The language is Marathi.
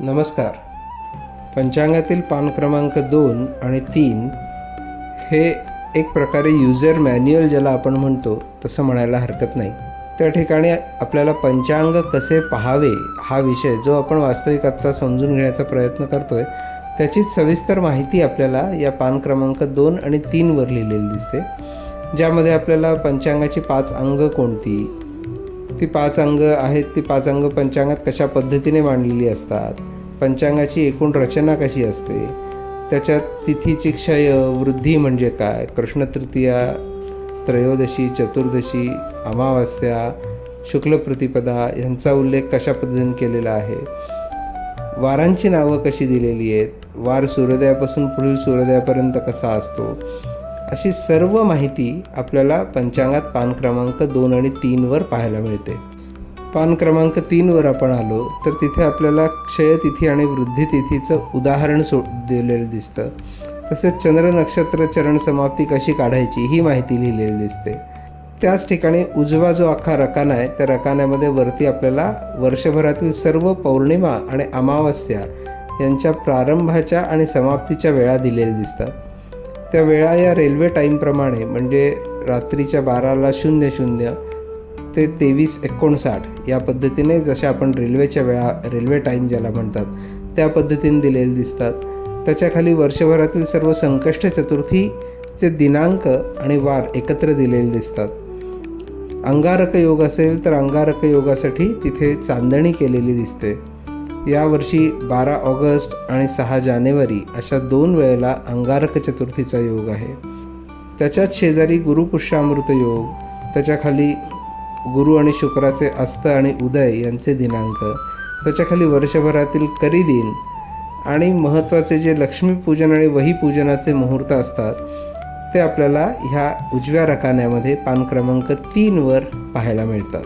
नमस्कार. पंचांगातील पान क्रमांक 2 आणि 3 हे एक प्रकारे युजर मॅन्युअल ज्याला आपण म्हणतो तसं म्हणायला हरकत नाही. त्या ठिकाणी आपल्याला पंचांग कसे पाहावे हा विषय जो आपण वास्तविक आत्ता समजून घेण्याचा प्रयत्न करतो आहे त्याचीच सविस्तर माहिती आपल्याला या पान क्रमांक 2 आणि 3वर लिहिलेली दिसते, ज्यामध्ये आपल्याला पंचांगाची 5 अंग कोणती, ती 5 अंग आहेत, ती 5 अंग पंचांगात कशा पद्धतीने मांडलेली असतात, पंचांगाची एकूण रचना कशी असते, त्याच्यात तिथीची क्षय वृद्धी म्हणजे काय, कृष्ण तृतीया, त्रयोदशी, चतुर्दशी, अमावास्या, शुक्ल प्रतिपदा यांचा उल्लेख कशा पद्धतीने केलेला आहे, वारांची नावं कशी दिलेली आहेत, वार सूर्योदयापासून पुढील सूर्योदयापर्यंत कसा असतो, अशी सर्व माहिती आपल्याला पंचांगात पान क्रमांक 2 आणि 3वर पाहायला मिळते. पान क्रमांक 3वर आपण आलो तर तिथे आपल्याला क्षयतिथी आणि वृद्धितिथीचं उदाहरण दिलेलं दिसतं. तसेच चंद्र नक्षत्र चरण समाप्ती कशी काढायची ही माहिती लिहिलेली दिसते. त्याच ठिकाणी उजवा जो अख्खा रकाना आहे त्या रकान्यामध्ये वरती आपल्याला वर्षभरातील सर्व पौर्णिमा आणि अमावस्या यांच्या प्रारंभाच्या आणि समाप्तीच्या वेळा दिलेल्या दिसतात. त्या वेळा या रेल्वे टाईमप्रमाणे म्हणजे रात्रीच्या 12:00 ते 23:59 या पद्धतीने जशा आपण रेल्वेच्या वेळा रेल्वे टाईम ज्याला म्हणतात त्या पद्धतीने दिलेले दिसतात. त्याच्याखाली वर्षभरातील सर्व संकष्ट चतुर्थीचे दिनांक आणि वार एकत्र दिलेले दिसतात. अंगारक योग असेल तर अंगारक योगासाठी तिथे चांदणी केलेली दिसते. यावर्षी 12 ऑगस्ट आणि 6 जानेवारी अशा 2 वेळेला अंगारक चतुर्थीचा योग आहे. त्याच्याच शेजारी गुरुपुष्यामृत योग, त्याच्याखाली गुरु आणि शुक्राचे अस्त आणि उदय यांचे दिनांक, त्याच्याखाली वर्षभरातील करिदिन आणि महत्त्वाचे जे लक्ष्मीपूजन आणि वहीपूजनाचे मुहूर्त असतात ते आपल्याला ह्या उजव्या रकान्यामध्ये पान क्रमांक 3वर पाहायला मिळतात.